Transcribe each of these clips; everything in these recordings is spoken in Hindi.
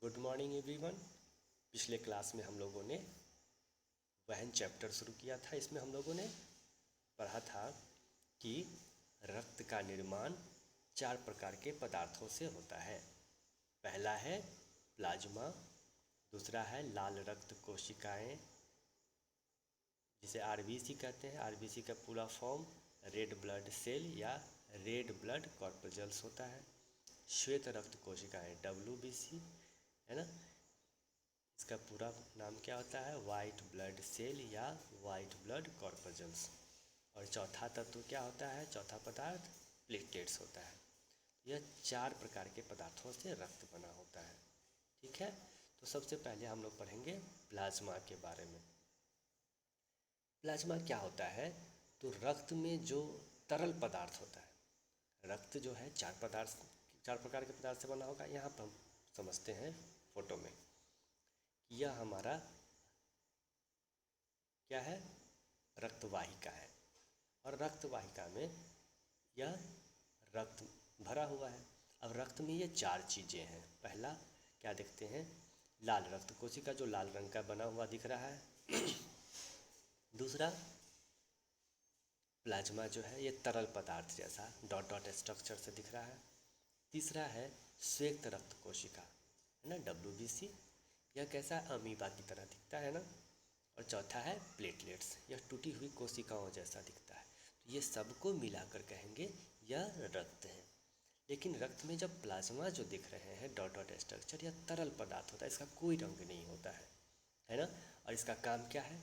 Good morning everyone. पिछले क्लास में हम लोगों ने वहन चैप्टर शुरू किया था। इसमें हम लोगों ने पढ़ा था कि रक्त का निर्माण 4 प्रकार के पदार्थों से होता है। पहला है प्लाज्मा, दूसरा है लाल रक्त कोशिकाएं जिसे आरबीसी कहते हैं। आरबीसी का पूरा फॉर्म रेड ब्लड सेल या रेड ब्लड कॉर्पस्कल्स होता है। श्वेत रक्त कोशिकाएं डब्ल्यूबीसी है ना, इसका पूरा नाम क्या होता है? वाइट ब्लड सेल या वाइट ब्लड कॉर्पस्कल्स। और चौथा तत्व क्या होता है? चौथा पदार्थ प्लेटलेट्स होता है। यह 4 प्रकार के पदार्थों से रक्त बना होता है। ठीक है, तो सबसे पहले हम लोग पढ़ेंगे प्लाज्मा के बारे में। प्लाज्मा क्या होता है? तो रक्त में जो तरल पदार्थ होता है, रक्त जो है 4 प्रकार के पदार्थ से बना होगा। यहाँ पर हम समझते हैं फोटो में। यह हमारा क्या है? रक्तवाहिका है। और रक्तवाहिका में यह रक्त भरा हुआ है। अब रक्त में ये 4 चीज़ें हैं। पहला क्या देखते हैं? लाल रक्त कोशिका जो लाल रंग का बना हुआ दिख रहा है। दूसरा प्लाज्मा जो है ये तरल पदार्थ जैसा डॉट डॉट स्ट्रक्चर से दिख रहा है। तीसरा है श्वेत रक्त कोशिका है ना, डब्ल्यूबीसी। यह कैसा? अमीबा की तरह दिखता है ना। और चौथा है प्लेटलेट्स, यह टूटी हुई कोशिकाओं जैसा दिखता है। तो ये सबको मिलाकर कहेंगे यह रक्त है। लेकिन रक्त में जब प्लाज्मा जो दिख रहे हैं डॉट डॉट स्ट्रक्चर, यह तरल पदार्थ होता है, इसका कोई रंग नहीं होता है ना। और इसका काम क्या है?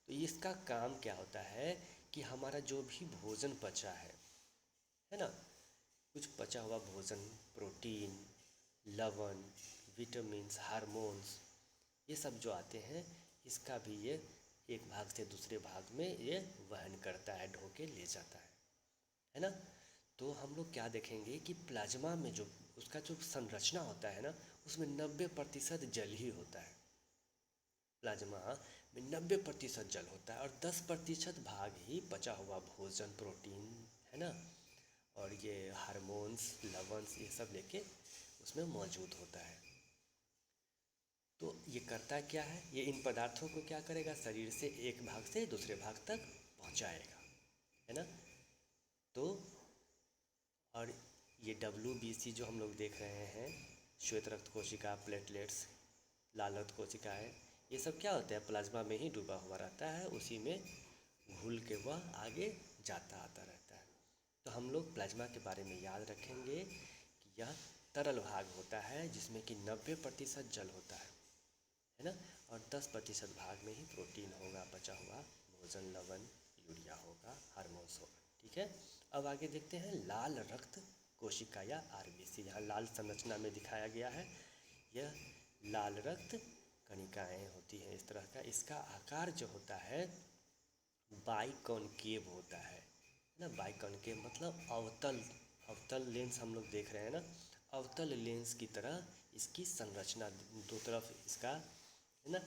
तो इसका काम क्या होता है कि हमारा जो भी भोजन पचा है ना, कुछ पचा हुआ भोजन, प्रोटीन, लवण, विटामिन्स, हार्मोन्स, ये सब जो आते हैं, इसका भी ये एक भाग से दूसरे भाग में ये वहन करता है, ढो के ले जाता है ना। तो हम लोग क्या देखेंगे कि प्लाज्मा में जो उसका जो संरचना होता है ना, उसमें 90% जल ही होता है। प्लाज्मा में 90% जल होता है और 10% भाग ही पचा हुआ भोजन, प्रोटीन है ना, और ये हार्मोन्स, लवणस, ये सब लेके उसमें मौजूद होता है। तो ये करता क्या है? ये इन पदार्थों को क्या करेगा? शरीर से एक भाग से दूसरे भाग तक पहुंचाएगा, है ना। तो और ये डब्ल्यूबीसी जो हम लोग देख रहे हैं, श्वेत रक्त कोशिका, प्लेटलेट्स, लाल रक्त कोशिकाएं, ये सब क्या होता है? प्लाज्मा में ही डूबा हुआ रहता है, उसी में घुल के वह आगे जाता आता रहता है। तो हम लोग प्लाज्मा के बारे में याद रखेंगे कि यह तरल भाग होता है जिसमें कि 90% जल होता है ना, और 10% भाग में ही प्रोटीन होगा, बचा हुआ भोजन, लवण, यूरिया होगा, हार्मोन्स होगा। ठीक है, अब आगे देखते हैं लाल रक्त कोशिका या आरबीसी। यहाँ लाल संरचना में दिखाया गया है, यह लाल रक्त कणिकाएँ होती हैं इस तरह का। इसका आकार जो होता है बाइकॉनकेव होता है ना। बाइकॉनकेव मतलब अवतल, अवतल लेंस हम लोग देख रहे हैं ना, अवतल लेंस की तरह इसकी संरचना, दो तरफ इसका है ना,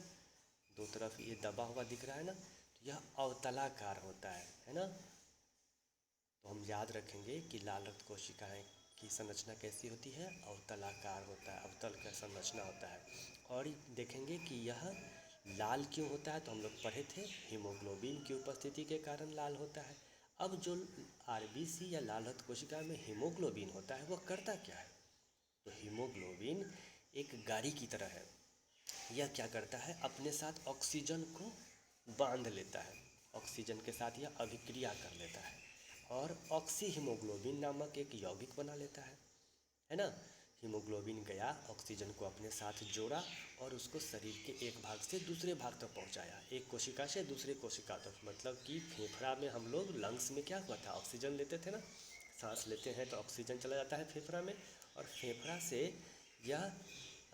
दो तरफ ये दबा हुआ दिख रहा है ना, तो यह अवतलाकार होता है ना। तो हम याद रखेंगे कि लाल रक्त कोशिकाएं की संरचना कैसी होती है? अवतलाकार होता है, अवतल का संरचना होता है। और देखेंगे कि यह लाल क्यों होता है, तो हम लोग पढ़े थे हीमोग्लोबिन की उपस्थिति के कारण लाल होता है। अब जो आरबीसी या लाल रक्त कोशिका में हीमोग्लोबिन होता है, वह करता क्या है? तो हीमोग्लोबिन एक गाड़ी की तरह है। यह क्या करता है? अपने साथ ऑक्सीजन को बांध लेता है, ऑक्सीजन के साथ यह अभिक्रिया कर लेता है और ऑक्सी हीमोग्लोबिन नामक एक यौगिक बना लेता है ना। हीमोग्लोबिन गया, ऑक्सीजन को अपने साथ जोड़ा और उसको शरीर के एक भाग से दूसरे भाग तक पहुंचाया, एक कोशिका से दूसरे कोशिका तक। मतलब कि फेफड़ा में हम लोग लंग्स में क्या हुआ था? ऑक्सीजन लेते थे ना, सांस लेते हैं तो ऑक्सीजन चला जाता है फेफड़ा में, और फेफड़ा से यह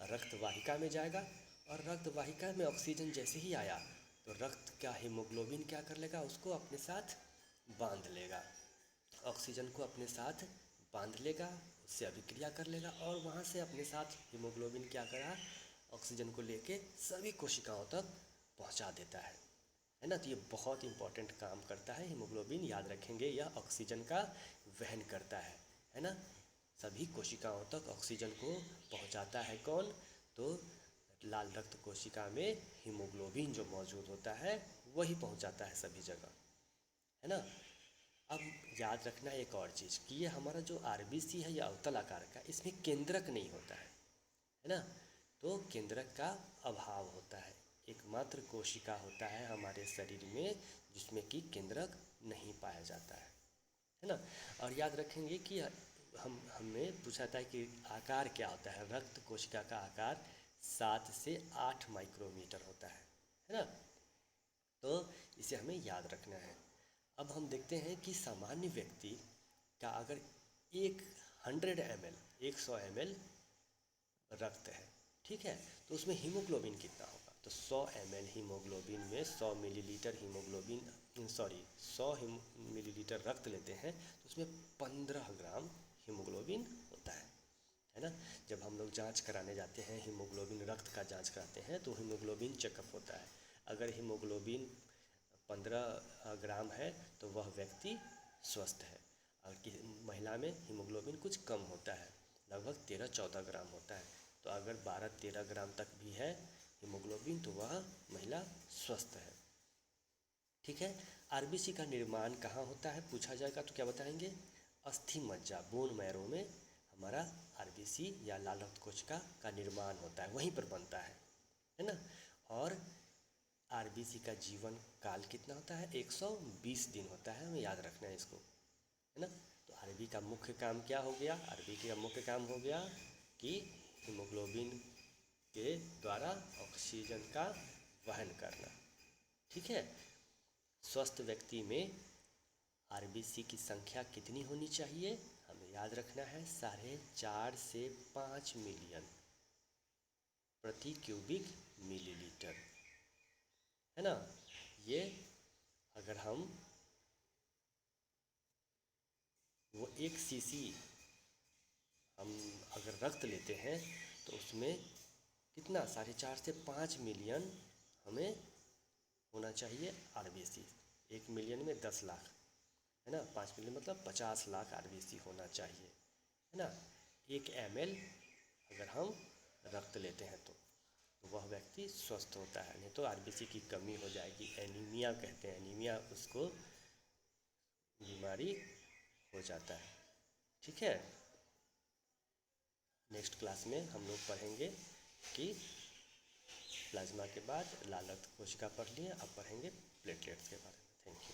रक्तवाहिका में जाएगा, और रक्तवाहिका में ऑक्सीजन जैसे ही आया तो रक्त का हीमोग्लोबिन क्या कर लेगा? उसको अपने साथ बांध लेगा, ऑक्सीजन को अपने साथ बांध लेगा, उससे अभिक्रिया कर लेगा, और वहाँ से अपने साथ हीमोग्लोबिन क्या करा? ऑक्सीजन को लेके सभी कोशिकाओं तक पहुँचा देता है ना। तो ये बहुत इंपॉर्टेंट काम करता है हीमोग्लोबिन, याद रखेंगे। यह ऑक्सीजन का वहन करता है ना, सभी कोशिकाओं तक ऑक्सीजन को पहुंचाता है। कौन? तो लाल रक्त कोशिका में हीमोग्लोबिन जो मौजूद होता है वही पहुंच जाता है सभी जगह, है ना। अब याद रखना एक और चीज़ कि ये हमारा जो आरबीसी है, ये अवतल आकार का, इसमें केंद्रक नहीं होता है ना। तो केंद्रक का अभाव होता है, एकमात्र कोशिका होता है हमारे शरीर में जिसमें कि केंद्रक नहीं पाया जाता है ना। और याद रखेंगे कि हमें पूछा था कि आकार क्या होता है। रक्त कोशिका का आकार 7 से 8 माइक्रोमीटर होता है ना। तो इसे हमें याद रखना है। अब हम देखते हैं कि सामान्य व्यक्ति का अगर 100 ml रक्त है, ठीक है, तो उसमें हीमोग्लोबिन कितना होगा। तो 100 ml हीमोग्लोबिन में 100 मिलीलीटर हीमोग्लोबिन 100 मिलीलीटर रक्त लेते हैं तो उसमें 15 ग्राम हीमोग्लोबिन होता है ना। जब हम लोग जांच कराने जाते हैं, हीमोग्लोबिन रक्त का जांच कराते हैं तो हीमोग्लोबिन चेकअप होता है। अगर हीमोग्लोबिन 15 ग्राम है तो वह व्यक्ति स्वस्थ है। और महिला में हीमोग्लोबिन कुछ कम होता है, लगभग 13-14 ग्राम होता है। तो अगर 12-13 ग्राम तक भी है हीमोग्लोबिन तो वह महिला स्वस्थ है, ठीक है। आरबीसी का निर्माण कहाँ होता है पूछा जाएगा तो क्या बताएंगे। अस्थि मज्जा, बोन मैरो में हमारा आरबीसी या लाल रक्त कोशिका का निर्माण होता है, वहीं पर बनता है ना। और आरबीसी का जीवन काल कितना होता है, 120 दिन होता है, हमें याद रखना है इसको, है ना। तो आरबी का मुख्य काम क्या हो गया, आरबी का मुख्य काम हो गया कि हीमोग्लोबिन के द्वारा ऑक्सीजन का वहन करना, ठीक है। स्वस्थ व्यक्ति में आरबीसी की संख्या कितनी होनी चाहिए, हमें याद रखना है 4.5 से 5 मिलियन प्रति क्यूबिक मिलीलीटर, है ना। ये अगर हम वो 1 सीसी हम अगर रक्त लेते हैं तो उसमें कितना 4.5 से 5 मिलियन हमें होना चाहिए आरबीसी। 1 मिलियन में 10 लाख, है ना। 5 मिलियन मतलब 50 लाख आरबीसी होना चाहिए, है ना। 1 ml अगर हम रक्त लेते हैं तो वह व्यक्ति स्वस्थ होता है, नहीं तो आरबीसी की कमी हो जाएगी। एनीमिया कहते हैं, एनीमिया उसको बीमारी हो जाता है, ठीक है। नेक्स्ट क्लास में हम लोग पढ़ेंगे कि प्लाज्मा के बाद लाल रक्त कोशिका पढ़ लिए, अब पढ़ेंगे प्लेटलेट्स के बारे में। Thank you.